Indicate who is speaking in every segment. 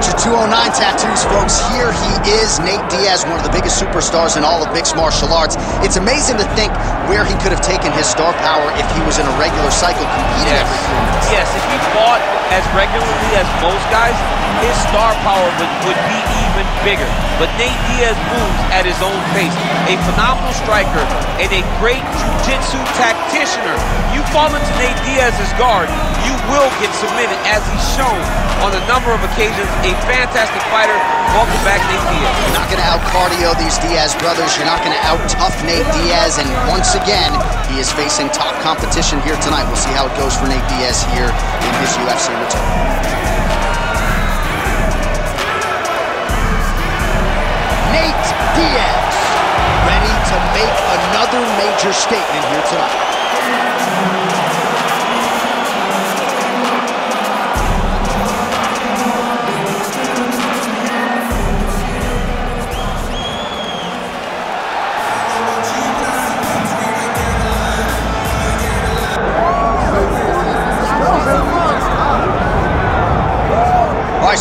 Speaker 1: bunch of 209 tattoos, folks. Here he is, Nate Diaz, one of the biggest superstars in all of mixed martial arts. It's amazing to think where he could have taken his star power if he was in a regular cycle competing every 3 minutes.
Speaker 2: Yes, if he fought as regularly as most guys, his star power would be even bigger. But Nate Diaz moves at his own pace. A phenomenal striker and a great jiu-jitsu tacticianer. You fall into Nate Diaz's guard, you will get submitted, as he's shown on a number of occasions. A fantastic fighter. Welcome back, Nate Diaz.
Speaker 1: You're not going to out-cardio these Diaz brothers. You're not going to out-tough Nate Diaz. And once again, he is facing top competition here tonight. We'll see how it goes for Nate Diaz here in his UFC return. Nate Diaz, ready to make another major statement here tonight.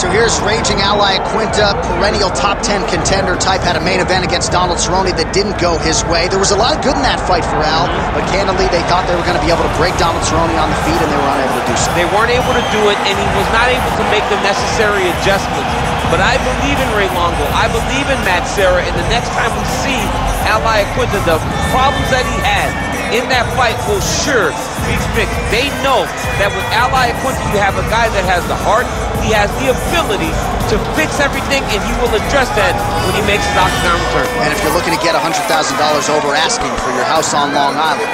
Speaker 1: So here's raging ally Iaquinta, perennial top 10 contender type, had a main event against Donald Cerrone that didn't go his way. There was a lot of good in that fight for Al, but candidly, they thought they were going to be able to break Donald Cerrone on the feet, and they were unable to do so.
Speaker 2: They weren't able to do it, and he was not able to make the necessary adjustments. But I believe in Ray Longo. I believe in Matt Serra, and the next time we see ally Iaquinta, the problems that he had in that fight will sure be fixed. They know that with ally Iaquinta, you have a guy that has the heart, he has the ability to fix everything, and he will address that when he makes his octagon return.
Speaker 1: And if you're looking to get $100,000 over asking for your house on Long Island,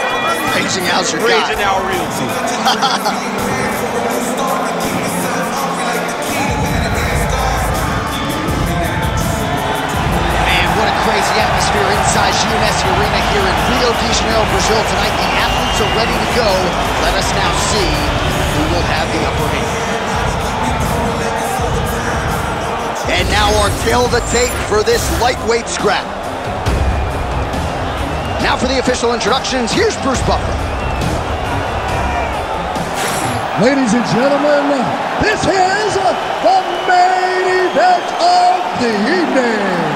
Speaker 1: Raging Al's your guy.
Speaker 2: Raging Al Realty.
Speaker 1: What a crazy atmosphere inside GNS Arena here in Rio de Janeiro, Brazil tonight. The athletes are ready to go. Let us now see who will have the upper hand. And now our tale of the tape for this lightweight scrap. Now for the official introductions, here's Bruce Buffer.
Speaker 3: Ladies and gentlemen, this is the main event of the evening.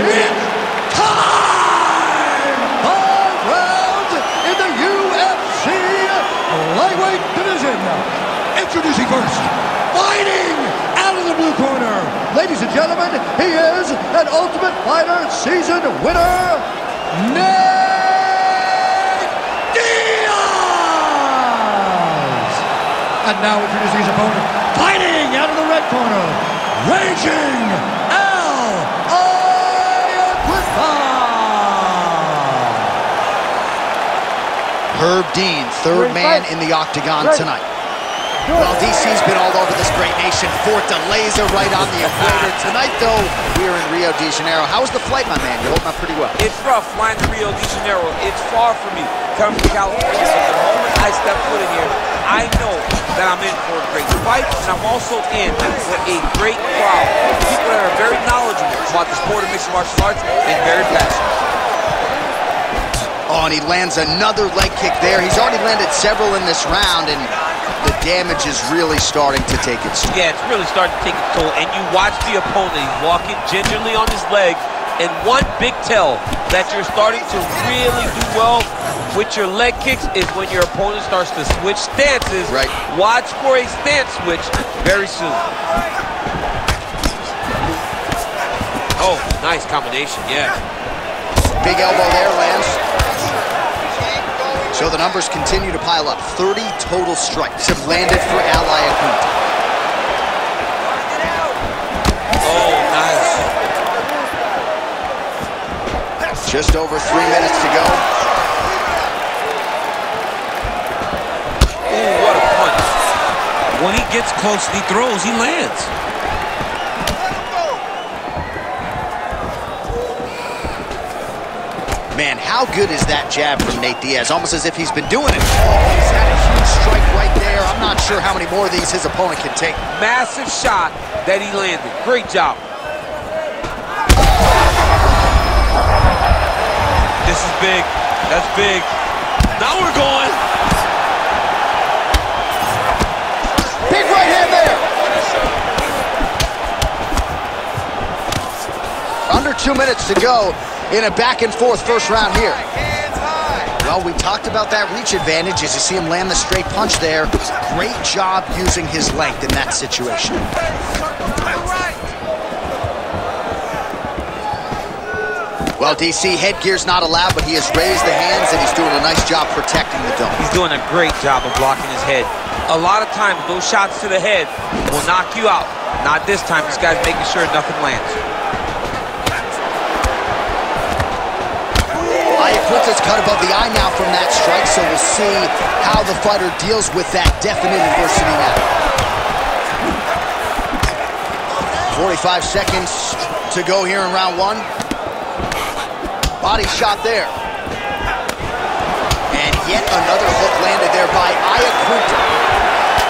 Speaker 3: It's time! 5 rounds in the UFC lightweight division. Introducing first, fighting out of the blue corner. Ladies and gentlemen, he is an Ultimate Fighter season winner, Nate Diaz! And now introducing his opponent, fighting out of the red corner, Raging Al Iaquinta.
Speaker 1: Herb Dean, third man in the octagon tonight. Well, DC's been all over this great nation. Fort de Laser right on the equator. Tonight, though, we're in Rio de Janeiro. How was the flight, my man? You're holding up pretty well.
Speaker 2: It's rough flying to Rio de Janeiro. It's far from me coming from California. So the moment I step foot in here, I know that I'm in for a great fight, and I'm also in for a great crowd. People that are very knowledgeable about the sport of mixed martial arts and very passionate.
Speaker 1: Oh, and he lands another leg kick there. He's already landed several in this round, and the damage is really starting to take its toll.
Speaker 2: Yeah, it's really starting to take its toll, and you watch the opponent. He's walking gingerly on his leg, and one big tell that you're starting to really do well with your leg kicks is when your opponent starts to switch stances.
Speaker 1: Right.
Speaker 2: Watch for a stance switch very soon. Oh, nice combination, yeah.
Speaker 1: Big elbow there lands. So the numbers continue to pile up. 30 total strikes have landed for ally Iaquinta.
Speaker 2: Oh, nice.
Speaker 1: Just over 3 minutes to go.
Speaker 2: Ooh, what a punch. When he gets close and he throws, he lands.
Speaker 1: Man, how good is that jab from Nate Diaz? Almost as if he's been doing it. Oh, he's had a huge strike right there. I'm not sure how many more of these his opponent can take.
Speaker 2: Massive shot that he landed. Great job. This is big. That's big. Now we're going.
Speaker 1: Under 2 minutes to go in a back-and-forth first round here. Well, we talked about that reach advantage as you see him land the straight punch there. Great job using his length in that situation. Well, DC, headgear's not allowed, but he has raised the hands, and he's doing a nice job protecting the dome.
Speaker 2: He's doing a great job of blocking his head. A lot of times, those shots to the head will knock you out. Not this time. This guy's making sure nothing lands.
Speaker 1: Iaquinta's cut above the eye now from that strike, so we'll see how the fighter deals with that definite adversity now. 45 seconds to go here in round one. Body shot there. And yet another hook landed there by Iaquinta.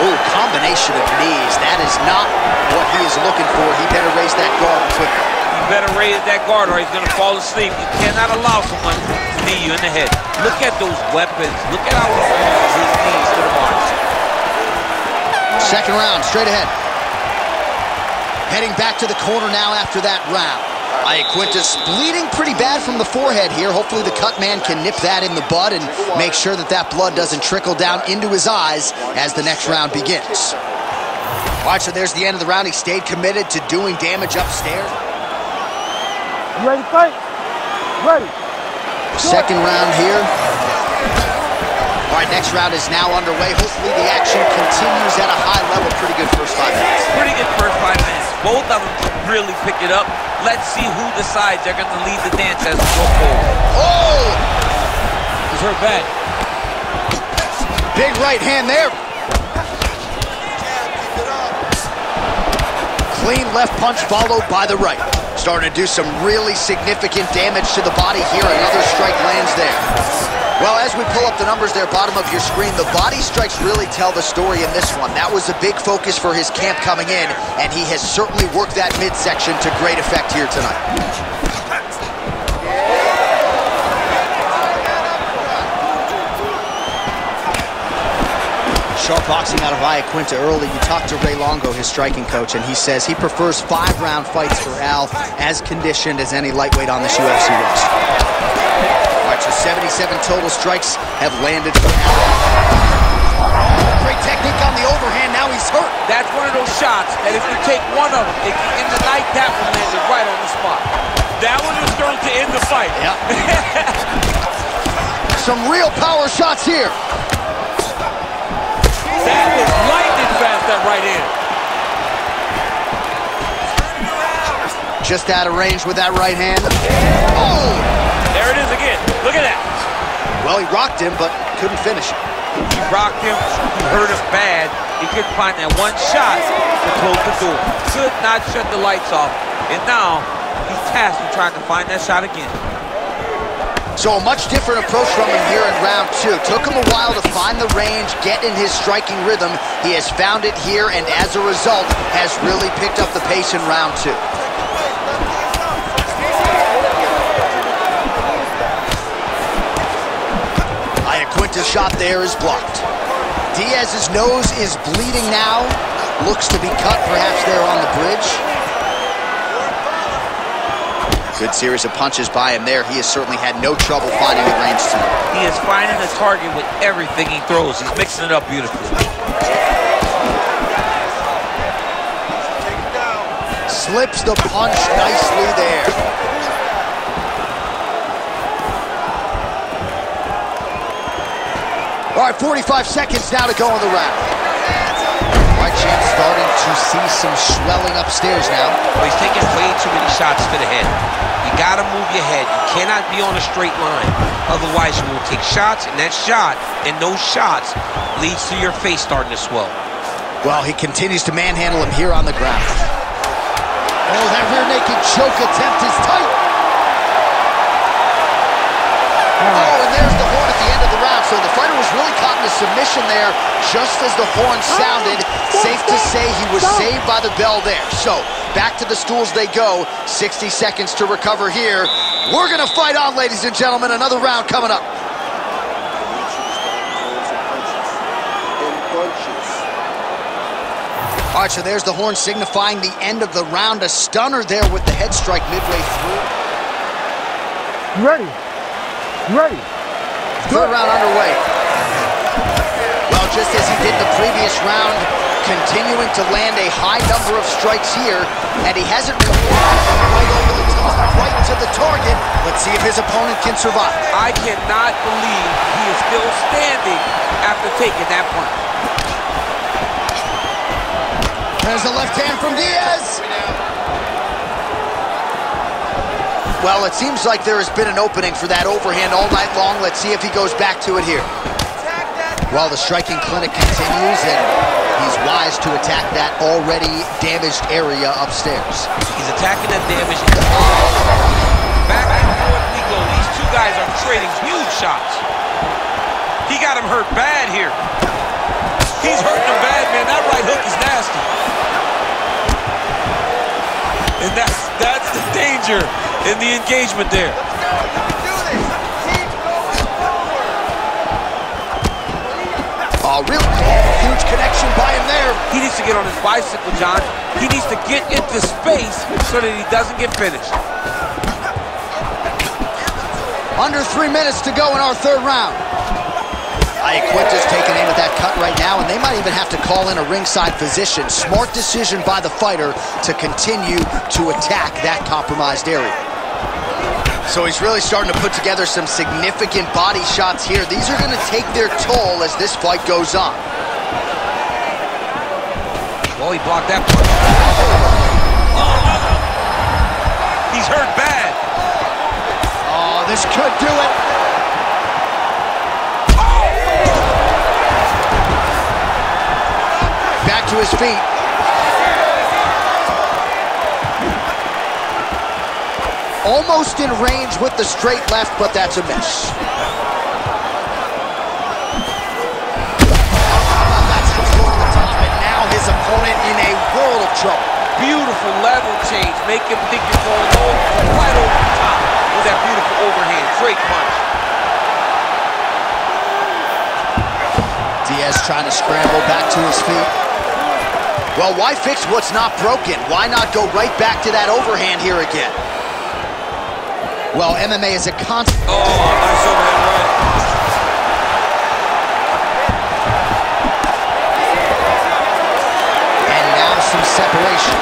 Speaker 1: Oh, combination of knees. That is not what he is looking for. He better raise that guard quickly.
Speaker 2: You better raise that guard or he's going to fall asleep. You cannot allow someone to knee you in the head. Look at those weapons. Look at how he holds his knees to the body.
Speaker 1: Second round, straight ahead. Heading back to the corner now after that round. Iaquinta's bleeding pretty bad from the forehead here. Hopefully the cut man can nip that in the bud and make sure that that blood doesn't trickle down into his eyes as the next round begins. All right, so there's the end of the round. He stayed committed to doing damage upstairs.
Speaker 4: You ready to fight? Ready.
Speaker 1: Second round here. All right, next round is now underway. Hopefully the action continues at a high level. Pretty good first 5 minutes.
Speaker 2: Pretty good first 5 minutes. Both of them really pick it up. Let's see who decides they're going to lead the dance as we go forward.
Speaker 1: Oh!
Speaker 2: He's hurt bad.
Speaker 1: Big right hand there. Clean left punch followed by the right. Starting to do some really significant damage to the body here. Another strike lands there. Well, as we pull up the numbers there, bottom of your screen, the body strikes really tell the story in this one. That was a big focus for his camp coming in, and he has certainly worked that midsection to great effect here tonight. Sharp boxing out of Iaquinta early. You talked to Ray Longo, his striking coach, and he says he prefers 5-round fights for Al, as conditioned as any lightweight on this UFC roster. All right, so 77 total strikes have landed for Al. Great technique on the overhand. Now he's hurt.
Speaker 2: That's one of those shots that if you take one of them, in the night, that one landed right on the spot. That one was going to end the fight.
Speaker 1: Yep. Some real power shots here.
Speaker 2: That was lightning fast, that right hand.
Speaker 1: Just out of range with that right hand. Oh!
Speaker 2: There it is again. Look at that.
Speaker 1: Well, he rocked him, but couldn't finish it.
Speaker 2: He rocked him. He hurt him bad. He couldn't find that one shot to close the door. Could not shut the lights off. And now, he's tasked with trying to find that shot again.
Speaker 1: So a much different approach from him here in round two. Took him a while to find the range, get in his striking rhythm. He has found it here, and as a result, has really picked up the pace in round two. Iaquinta's shot there is blocked. Diaz's nose is bleeding now. Looks to be cut, perhaps there on the bridge. Good series of punches by him there. He has certainly had no trouble finding the range tonight.
Speaker 2: He is finding the target with everything he throws. He's mixing it up beautifully.
Speaker 1: Slips the punch nicely there. All right, 45 seconds now to go in the round. Right champ starting to see some swelling upstairs now.
Speaker 2: Well, he's taking way too many shots to the head. You gotta move your head. You cannot be on a straight line. Otherwise, you will take shots, and that shot and those shots leads to your face starting to swell.
Speaker 1: Well, he continues to manhandle him here on the ground. Oh, that rear naked choke attempt is tight. Oh, and there's the horn at the end of the round. So the fighter was really caught in a submission there just as the horn sounded. Safe to say he was saved by the bell there. So back to the stools they go. 60 seconds to recover here. We're going to fight on, ladies and gentlemen. Another round coming up. All right, so there's the horn signifying the end of the round. A stunner there with the head strike midway through.
Speaker 4: You ready? You ready?
Speaker 1: Third round underway. Well, just as he did in the previous round, continuing to land a high number of strikes here, and he hasn't really right over the top, right to the target. Let's see if his opponent can survive.
Speaker 2: I cannot believe he is still standing after taking that punch.
Speaker 1: There's the left hand from Diaz. Well, it seems like there has been an opening for that overhand all night long. Let's see if he goes back to it here. Well, the striking clinic continues, and he's wise to attack that already damaged area upstairs.
Speaker 2: He's attacking that damage. Back and forth we go. These two guys are trading huge shots. He got him hurt bad here. He's hurting him bad, man. That right hook is nasty. And that's the danger in the engagement there.
Speaker 1: Oh, really huge connection by him there.
Speaker 2: He needs to get on his bicycle, John. He needs to get into space so that he doesn't get finished.
Speaker 1: Under 3 minutes to go in our third round. Iaquinta's taking aim at that cut right now, and they might even have to call in a ringside physician. Smart decision by the fighter to continue to attack that compromised area. So he's really starting to put together some significant body shots here. These are going to take their toll as this fight goes on.
Speaker 2: Well, he blocked that punch. Oh, he's hurt bad.
Speaker 1: Oh, this could do it. Back to his feet. Almost in range with the straight left, but that's a miss. That's just over the top, and now his opponent in a world of trouble.
Speaker 2: Beautiful level change. Make him think you're going right over the top with that beautiful overhand. Great punch.
Speaker 1: Diaz trying to scramble back to his feet. Well, why fix what's not broken? Why not go right back to that overhand here again? Well, MMA is a constant.
Speaker 2: Oh, nice overhand right.
Speaker 1: And now some separation.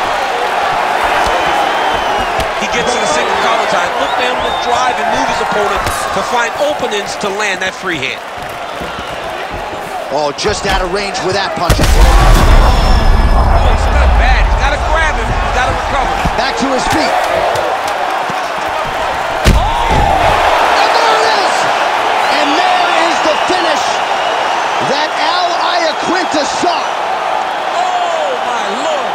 Speaker 2: He gets to the single collar tie. Look for him to drive and move his opponent to find openings to land that free hand.
Speaker 1: Oh, just out of range with that punch.
Speaker 2: Oh, it's not bad. He's got to grab him. He's got to recover.
Speaker 1: Back to his feet. And there it is! And there is the finish that Iaquinta sought.
Speaker 2: Oh, my Lord.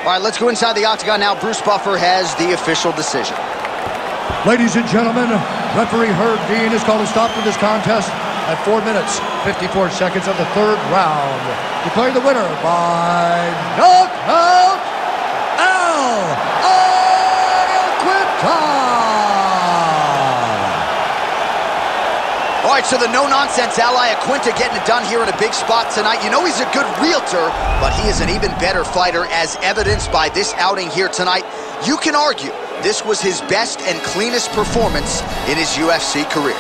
Speaker 1: All right, let's go inside the octagon now. Bruce Buffer has the official decision.
Speaker 3: Ladies and gentlemen, referee Herb Dean has called a stop to this contest at 4 minutes, 54 seconds of the third round. Declaring the winner by knockout, Iaquinta!
Speaker 1: All right, so the no-nonsense Iaquinta getting it done here in a big spot tonight. You know he's a good realtor, but he is an even better fighter, as evidenced by this outing here tonight. You can argue this was his best and cleanest performance in his UFC career.